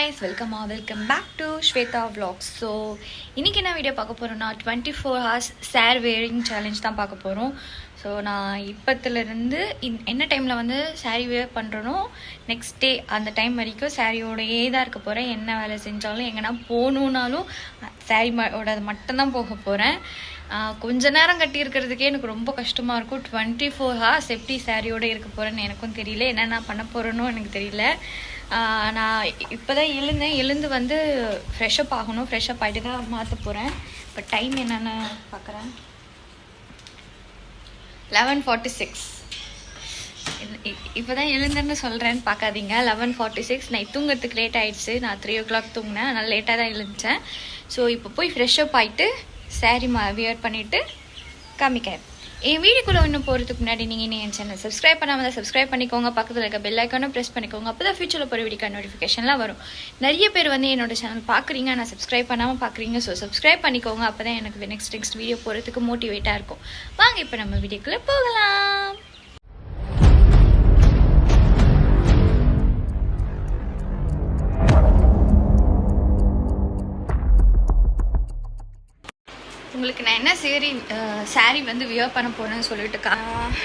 guys, welcome back to Shweta Vlogs. So இன்னைக்கு என்ன video பார்க்க போறோம்னா 24 hours saree wearing challenge தான் பார்க்க போறோம். ஸோ நான் இப்போத்துலேருந்து என்ன டைமில் வந்து saree wear பண்ணுறனோ நெக்ஸ்ட் டே அந்த டைம் வரைக்கும் சாரியோடையே தான் இருக்க போகிறேன். என்ன வேலை செஞ்சாலும் எங்கன்னா போகணுன்னாலும் சாரியோட மட்டும்தான் போக போகிறேன். கொஞ்ச நேரம் கட்டி இருக்கிறதுக்கே எனக்கு ரொம்ப கஷ்டமாக இருக்கும். 24 hours எப்படி சாரியோடு இருக்க போகிறேன்னு எனக்கும் தெரியல, என்னென்ன பண்ண போகிறேன்னு எனக்கு தெரியல. நான் இப்போ தான் எழுந்து வந்து ஃப்ரெஷ்அப் ஆகணும். ஃப்ரெஷ்அப் ஆகிட்டு தான் மாற்ற போகிறேன். இப்போ டைம் என்னென்னு பார்க்குறேன். 11:46. இப்போ தான் எழுந்தேன்னு சொல்கிறேன்னு பார்க்காதீங்க. 11:46. நான் தூங்குறதுக்கு லேட் ஆகிடுச்சு. நான் 3 o'clock தூங்கினேன், அதனால் லேட்டாக தான் எழுந்தேன். ஸோ இப்போ போய் ஃப்ரெஷ்அப் ஆகிட்டு சாரி வியர் பண்ணிவிட்டு காமிக்கிறேன். என் வீடியோக்குள்ளே இன்னும் போகிறதுக்கு முன்னாடி நீங்கள் என் சேனல் சப்ஸ்கிரைப் பண்ணாமல் தான் சப்ஸ்கிரைப் பண்ணிக்கோங்க. பக்கத்தில் இருக்க பெல் ஐக்கானும் ப்ரெஸ் பண்ணிக்கோங்க. அப்போ தான் ஃபியூச்சரில் போகிற வீடியோக்கான நோட்டிஃபிகேஷன்லாம் வரும். நிறைய பேர் வந்து என்னோட சேனல் பார்க்குறீங்க, நான் சப்ஸ்கிரைப் பண்ணாமல் பார்க்குறீங்க. ஸோ சப்ஸ்கிரைப் பண்ணிக்கோங்க. அப்போ தான் எனக்கு நெக்ஸ்ட் வீடியோ போகிறதுக்கு மோட்டிவேட்டாக இருக்கும். வாங்க இப்போ நம்ம வீடியோக்குள்ளே போகலாம். உங்களுக்கு நான் என்ன சாரி வந்து வியர் பண்ண போகிறேன்னு சொல்லிட்டு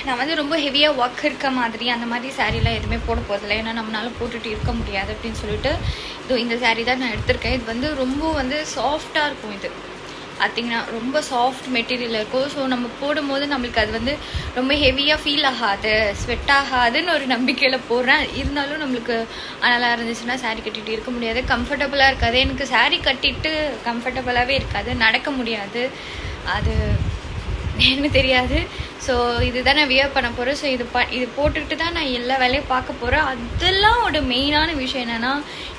நான் வந்து ரொம்ப ஹெவியாக ஒர்க் இருக்க மாதிரி அந்த மாதிரி சாரீலாம் எதுவுமே போட போகிறதில்ல. ஏன்னா நம்மளால போட்டுட்டு இருக்க முடியாது அப்படின்னு சொல்லிட்டு இந்த சாரீ தான் நான் எடுத்திருக்கேன். இது வந்து ரொம்ப வந்து சாஃப்டாக இருக்கும். இது பார்த்திங்கன்னா ரொம்ப சாஃப்ட் மெட்டீரியல் இருக்கும். ஸோ நம்ம போடும்போது நம்மளுக்கு அது வந்து ரொம்ப ஹெவியாக ஃபீல் ஆகாது, ஸ்வெட் ஆகாதுன்னு ஒரு நம்பிக்கையில் போடுறேன். இருந்தாலும் நம்மளுக்கு நல்லா இருந்துச்சுன்னா சாரீ கட்டிகிட்டு இருக்க முடியாது, கம்ஃபர்டபுளாக இருக்காது. எனக்கு சாரீ கட்டிட்டு கம்ஃபர்டபுளாகவே இருக்காது, நடக்க முடியாது, அது என்ன தெரியாது. ஸோ இதுதான் நான் வியர் பண்ண போகிறேன். ஸோ இது போட்டுக்கிட்டு தான் நான் எல்லா வேலையும் பார்க்க போகிறேன். அதெல்லாம் ஒரு மெயினான விஷயம் என்னென்னா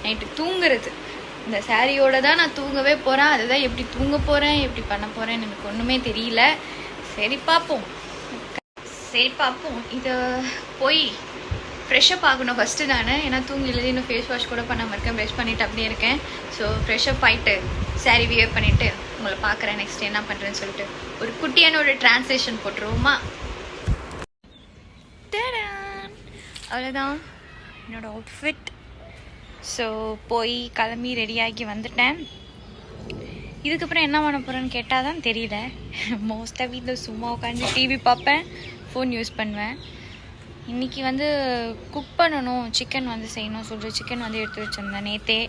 நைட்டு தூங்குறது. இந்த சாரியோட தான் நான் தூங்கவே போகிறேன். அதுதான் எப்படி தூங்க போகிறேன், எப்படி பண்ண போகிறேன்னு எனக்கு ஒன்றுமே தெரியல. சரி பார்ப்போம். இது போய் ஃப்ரெஷ்அப் ஆகணும் ஃபஸ்ட்டு நான். ஏன்னா தூங்கிலேருந்து இன்னும் ஃபேஸ் வாஷ் கூட பண்ணாமல் இருக்கேன். ப்ரெஷ் பண்ணிவிட்டு அப்படியே இருக்கேன். ஸோ ஃப்ரெஷ்அப் ஆகிட்டு சாரி வியர் பண்ணிவிட்டு உங்களை பார்க்குறேன் நெக்ஸ்ட் என்ன பண்ணுறேன்னு சொல்லிட்டு. ஒரு குட்டியான ஒரு டிரான்ஸ்லேஷன் போட்டுருவோமா? அவ்வளோதான் என்னோடய அவுட்ஃபிட். ஸோ போய் கிளம்பி ரெடியாகி வந்துட்டேன். இதுக்கப்புறம் என்ன பண்ண போகிறேன்னு கேட்டால் தான் தெரியல. மோஸ்ட்டாக வீட்டில் சும்மா உட்காந்து டிவி பார்ப்பேன், ஃபோன் யூஸ் பண்ணுவேன். இன்றைக்கி வந்து குக் பண்ணணும், சிக்கன் வந்து செய்யணும் சொல்லிட்டு சிக்கன் வந்து எடுத்து வச்சுருந்தேன் நேற்றே.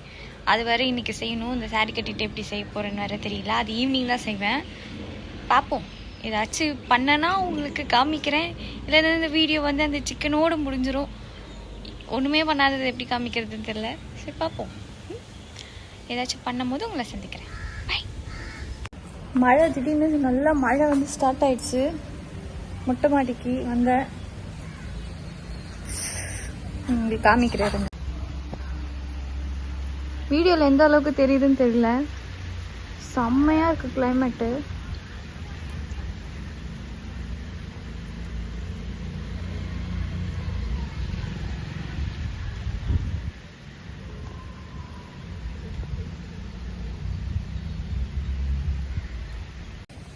அது வரை இன்றைக்கி செய்யணும். இந்த சாரீ கட்டிட்டு எப்படி செய்ய போகிறேன்னு வேறு தெரியல. அது ஈவினிங் தான் செய்வேன். பார்ப்போம். ஏதாச்சும் பண்ணனா உங்களுக்கு காமிக்கிறேன். இல்லைன்னா இந்த வீடியோ வந்து அந்த சிக்கனோடு முடிஞ்சிடும். ஒன்றுமே பண்ணாதது எப்படி காமிக்கிறதுன்னு தெரியல. சரி பார்ப்போம். ஏதாச்சும் பண்ணும் போது உங்களை சந்திக்கிறேன். பை. மழை திடீர்னு நல்லா மழை வந்து ஸ்டார்ட் ஆயிடுச்சு. மொட்டை மாடிக்கு வந்தேன், உங்களுக்கு காமிக்கிறேன். வீடியோவில் எந்த அளவுக்கு தெரியுதுன்னு தெரியல. செம்மையாக இருக்குது கிளைமேட்டு.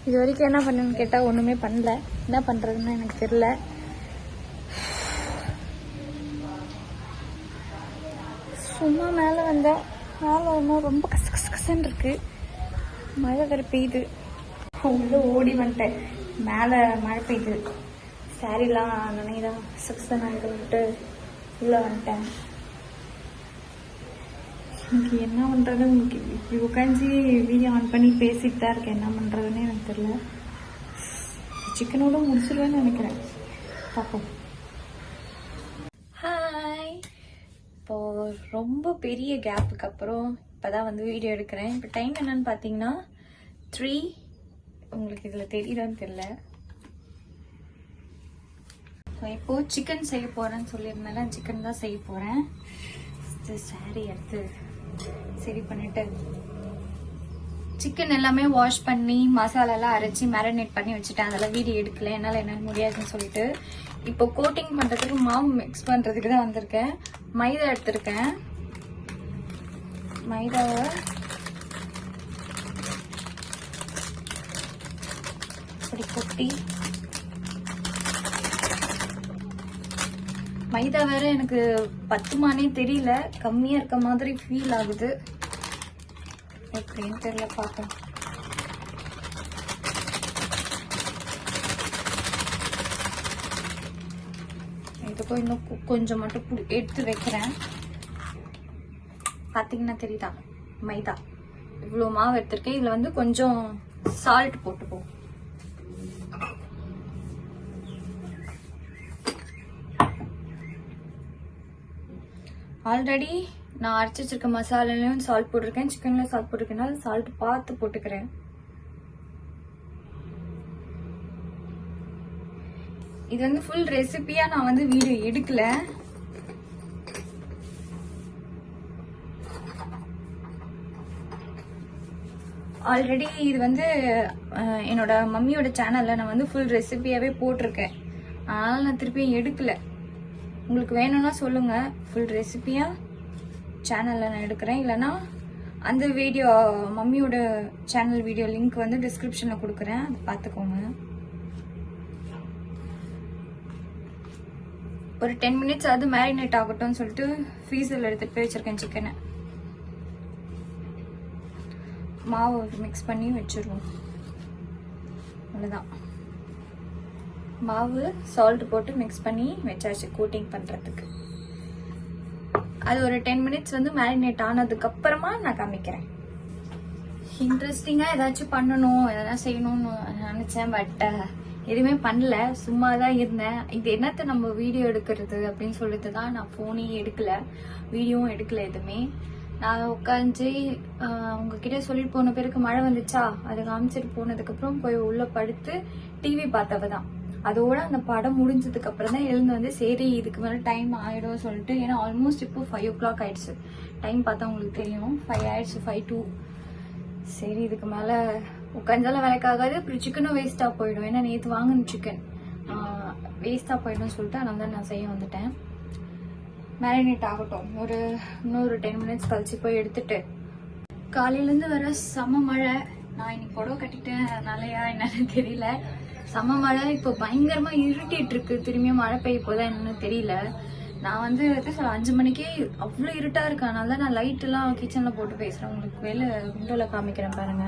இது வரைக்கும் என்ன பண்ணுன்னு கேட்டால் ஒன்றுமே பண்ணல. என்ன பண்ணுறதுன்னு எனக்கு தெரியல. சும்மா மேலே வந்தேன். மேலே வந்தால் ரொம்ப கசன்னு இருக்குது. மழை வேறு பெய்யுது. உள்ளே ஓடி வந்துட்டேன். மேலே மழை பெய்யுது. சாரிலாம் நினைதான் சக்ஸன் ஆகிட்டு உள்ளே வந்துட்டேன். எனக்கு என்ன பண்ணுறது, உங்களுக்கு இப்படி உட்காந்து வீடியோ ஆன் பண்ணி பேசிட்டு தான் இருக்கேன். என்ன பண்ணுறதுன்னு எனக்கு தெரியல. சிக்கனோட முடிச்சிடுவேன்னு நினைக்கிறேன். பார்ப்போம். ஹாய். இப்போது ரொம்ப பெரிய கேப்புக்கு அப்புறம் இப்போ தான் வந்து வீடியோ எடுக்கிறேன். இப்போ டைம் என்னன்னு பார்த்தீங்கன்னா 3. உங்களுக்கு இதில் தெரியுதான்னு தெரியல. ஸோ இப்போது சிக்கன் செய்ய போகிறேன்னு சொல்லியிருந்தேன். சிக்கன் தான் செய்ய போகிறேன். சாரி எடுத்து சரி பண்ணிட்டு சிக்கன் எல்லாமே வாஷ் பண்ணி மசாலாலாம் அரைச்சி மேரினேட் பண்ணி வச்சுட்டேன். அதெல்லாம் வீடியோ எடுக்கல, என்னால் என்னன்னு முடியாதுன்னு சொல்லிட்டு. இப்போ கோட்டிங் பண்ணுறதுக்கு மாவு மிக்ஸ் பண்ணுறதுக்கு தான் வந்திருக்கேன். மைதா எடுத்திருக்கேன். மைதாவை இப்படி கொட்டி மைதா வேற எனக்கு பத்துமானே தெரியல, கம்மியா இருக்க மாதிரி ஃபீல் ஆகுது. எப்படின்னு தெரியல, பார்ப்போம். இதுக்கும் இன்னும் கொஞ்சம் மட்டும் எடுத்து வைக்கிறேன். பார்த்தீங்கன்னா தெரியுதா மைதா இவ்வளோ மாவு எடுத்திருக்கேன். இதில் வந்து கொஞ்சம் சால்ட் போட்டுப்போம். ஆல்ரெடி நான் அரைச்சி வச்சிருக்க மசாலாலையும் சால்ட் போட்டிருக்கேன், சிக்கன்ல சால்ட் போட்டிருக்கேனால சால்ட் பார்த்து போட்டுக்கிறேன். இது வந்து ஃபுல் ரெசிபியா நான் வந்து வீடியோ எடுக்கல. ஆல்ரெடி இது வந்து என்னோட மம்மியோட சேனல்ல நான் வந்து ஃபுல் ரெசிபியாவே போட்டிருக்கேன். அதனால நான் திருப்பியும் எடுக்கல. உங்களுக்கு வேணும்னா சொல்லுங்க, ஃபுல் ரெசிபியா சேனல்ல நான் எடுக்கிறேன். இல்லைன்னா அந்த வீடியோ மம்மியோட சேனல் வீடியோ லிங்க் வந்து டிஸ்கிரிப்ஷன்ல கொடுக்குறேன், அதை பார்த்துக்கோங்க. ஒரு 10 minutes அது மேரினேட் ஆகட்டும்னு சொல்லிட்டு ஃப்ரீசர்ல எடுத்துட்டு போய் வச்சிருக்கேன் சிக்கனை. மாவு மிக்ஸ் பண்ணி வச்சிருவோம். அவ்வளோதான். மாவு சால்ட் போட்டு மிக்ஸ் பண்ணி வச்சாச்சு கோட்டிங் பண்றதுக்கு. அது ஒரு 10 minutes வந்து மேரினேட் ஆனதுக்கு அப்புறமா நான் காமிக்கிறேன். இன்ட்ரெஸ்டிங்கா ஏதாச்சும் பண்ணணும், எதனா செய்யணும்னு நினைச்சேன். பட் எதுவுமே பண்ணல, சும்மா தான் இருந்தேன். இது என்னத்த நம்ம வீடியோ எடுக்கிறது அப்படின்னு சொல்லிட்டு தான் நான் போனே எடுக்கல, வீடியோவும் எடுக்கல எதுவுமே. நான் உட்காந்து உங்ககிட்ட சொல்லிட்டு போன பிறகு மழை வந்துச்சா, அதை காமிச்சிட்டு போனதுக்கு அப்புறம் போய் உள்ள படுத்து டிவி பார்த்தவதான். அதோட அந்த படம் முடிஞ்சதுக்கு அப்புறம் தான் எழுந்து வந்து சரி இதுக்கு மேல டைம் ஆயிடும் சொல்லிட்டு, ஏன்னா ஆல்மோஸ்ட் இப்போ 5 o'clock ஆயிடுச்சு. டைம் பார்த்தா உங்களுக்கு தெரியும், 5 ஆயிடுச்சு, 5:02. சரி இதுக்கு மேல உட்காந்தாலும் வேலைக்காகாது, அப்புறம் சிக்கனும் வேஸ்டா போயிடும். ஏன்னா நேற்று வாங்கின சிக்கன் வேஸ்டா போயிடும் சொல்லிட்டு அதனால தான் நான் செய்ய வந்துட்டேன். மேரினேட் ஆகட்டும், இன்னொரு 10 minutes கழிச்சு போய் எடுத்துட்டு. காலையிலேருந்து வர செம மழை. நான் இன்னைக்கு புடவை கட்டிட்டேன், அதனாலயா என்னன்னு தெரியல. செம மழை. இப்போ பயங்கரமா இருட்டிட்டு இருக்கு, திரும்பியும் மழை பெய்ய போதா என்னன்னு தெரியல. நான் வந்து 5 மணிக்கே அவ்வளோ இருட்டா இருக்கு. அதனால நான் லைட் எல்லாம் கிச்சன்ல போட்டு பேசுறேன். உங்களுக்கு வெளில விண்டோல காமிக்கிறேன் பாருங்க.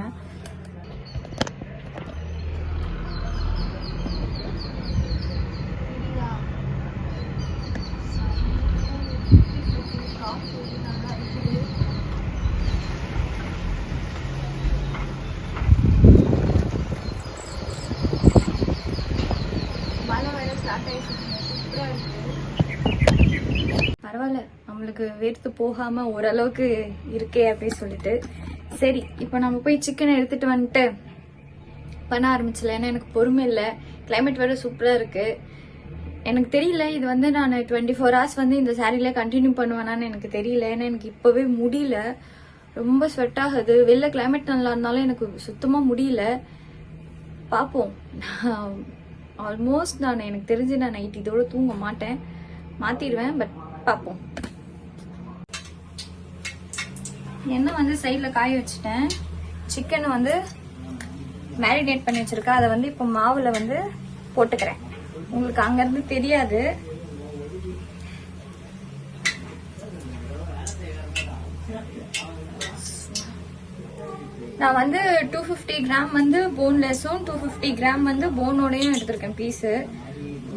பரவாயில்ல, நம்மளுக்கு வேர்த்து போகாம ஓரளவுக்கு இருக்கே அப்படின்னு சொல்லிட்டு. சரி இப்போ நம்ம போய் சிக்கனை எடுத்துட்டு வந்துட்டு பண்ண ஆரம்பிச்சல. ஏன்னா எனக்கு பொறுமை இல்லை, கிளைமேட் வேற சூப்பரா இருக்கு. எனக்கு தெரியல இது வந்து நான் 24 hours வந்து இந்த சாரியில கண்டினியூ பண்ணுவேனான்னு எனக்கு தெரியல. ஏன்னா எனக்கு இப்பவே முடியல, ரொம்ப ஸ்வெட் ஆகுது. வெளில கிளைமேட் நல்லா இருந்தாலும் எனக்கு சுத்தமா முடியல. பார்ப்போம். ஆல்மோஸ்ட் எனக்கு தெரிஞ்சு நான் நைட் இதோட தூங்க மாட்டேன், மாத்திடுவேன். பட் பார்ப்போம். எண்ணெய் வந்து சைட்ல காய வச்சுட்டேன். சிக்கன் வந்து மேரினேட் பண்ணி வச்சிருக்கேன். அதை வந்து இப்போ மாவுல வந்து போட்டுக்கிறேன். உங்களுக்கு அங்க இருந்து தெரியாது. நான் வந்து 250 கிராம் வந்து போன்லெஸ்ஸும் 250 கிராம் வந்து போனோடையும் எடுத்திருக்கேன் பீஸு.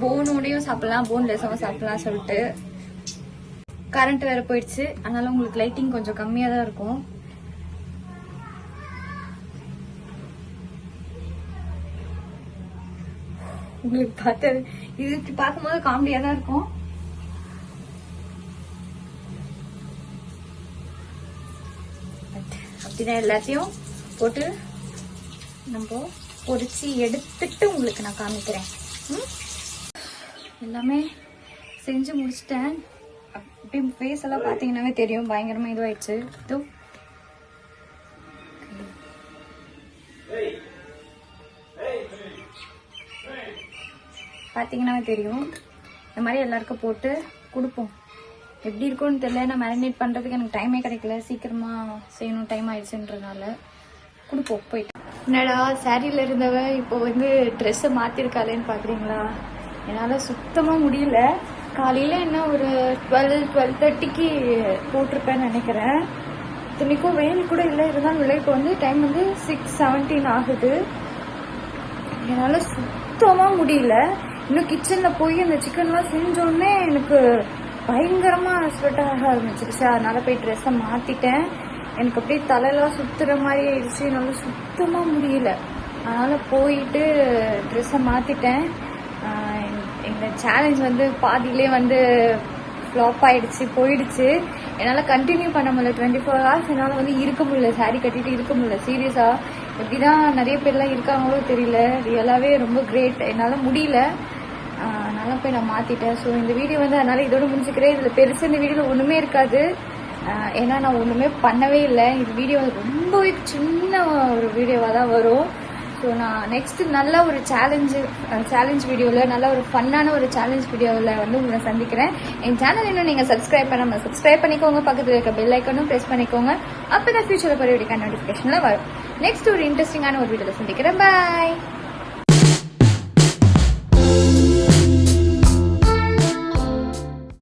போனோடையும் சாப்பிடலாம், போன்லெஸ்ஸும் சாப்பிடலாம் சொல்லிட்டு. கரண்ட் வேற போயிடுச்சு, அதனால உங்களுக்கு லைட்டிங் கொஞ்சம் கம்மியா தான் இருக்கும். உங்களுக்கு பார்த்தது இது பார்க்கும்போது காமெடியா தான் இருக்கும். அப்படிதான் எல்லாத்தையும் போட்டு நம்ம பொரிச்சு எடுத்துட்டு உங்களுக்கு நான் காமிக்கிறேன். எல்லாமே செஞ்சு முடிச்சிட்டேன். அப்படி ஃபேஸ் எல்லாம் பார்த்தீங்கன்னாவே தெரியும், பயங்கரமா இதுவாயிடுச்சு. இதோ பார்த்தீங்கன்னாவே தெரியும். இந்த மாதிரி எல்லாருக்கும் போட்டு கொடுப்போம். எப்படி இருக்கும்னு தெரியல, நான் மேரினேட் பண்ணுறதுக்கு எனக்கு டைமே கிடைக்கல, சீக்கிரமா செய்யணும், டைம் ஆயிடுச்சுன்றதுனால. கொடுப்போம் போயிட்டு. என்னடா சாரியில் இருந்தவ இப்போ வந்து ட்ரெஸ்ஸை மாற்றிருக்காளேன்னு பார்க்குறீங்களா? என்னால் சுத்தமாக முடியல. காலையில் என்ன ஒரு 12:30க்கு போட்டிருப்பேன்னு நினைக்கிறேன். இத்தனைக்கும் வெயில் கூட இல்லை, இருந்தாலும் விலைக்கு வந்து டைம் வந்து 6:17 ஆகுது. என்னால் சுத்தமாக முடியல. இன்னும் கிச்சனில் போய் அந்த சிக்கன்லாம் செஞ்சோடனே எனக்கு பயங்கரமாக ஸ்வெட் ஆக ஆரம்பிச்சிருச்சு. அதனால் போய் ட்ரெஸ்ஸை மாற்றிட்டேன். எனக்கு அப்படியே தலையெல்லாம் சுற்றுற மாதிரி ஆயிடுச்சு. என்னால் சுத்தமாக முடியல. அதனால் போயிட்டு ட்ரெஸ்ஸை மாற்றிட்டேன். இந்த சேலஞ்ச் வந்து பாதியிலே வந்து ஃப்ளாப் ஆகிடுச்சு, போயிடுச்சு. என்னால் கண்டினியூ பண்ண முடியல. 24 hours என்னால் வந்து இருக்க முடியல, சாரீ கட்டிட்டு இருக்க முடியல. சீரியஸாக எப்படி தான் நிறைய பேர்லாம் இருக்காங்களோ தெரியல. ரியலாகவே ரொம்ப கிரேட். என்னால் முடியல. அதனால் போய் நான் மாற்றிட்டேன். ஸோ இந்த வீடியோ வந்து அதனால் இதோட முடிஞ்சுக்கிறேன். இதில் பெருசு இந்த வீடியோவில் ஒன்றுமே இருக்காது. ஏன்னா நான் ஒன்றுமே பண்ணவே இல்லை. இந்த வீடியோ வந்து ரொம்பவே சின்ன ஒரு வீடியோவாக தான் வரும். ஸோ நான் நெக்ஸ்ட் நல்ல ஒரு சேலஞ்ச் வீடியோவில், நல்ல ஒரு ஃபன்னான ஒரு சேலஞ்ச் வீடியோவில் வந்து உங்களை சந்திக்கிறேன். என் சேனல் இன்னும் நீங்கள் சப்ஸ்கிரைப் பண்ணாமல் சப்ஸ்கிரைப் பண்ணிக்கோங்க. பக்கத்தில் இருக்க பெல் ஐக்கனும் ப்ரெஸ் பண்ணிக்கோங்க. அப்போ தான் ஃபியூச்சரில் பரிவடிக்கான நோட்டிஃபிகேஷனில் வரும். நெக்ஸ்ட் ஒரு இன்ட்ரெஸ்டிங்கான ஒரு வீடியோவில் சந்திக்கிறேன். பாய்.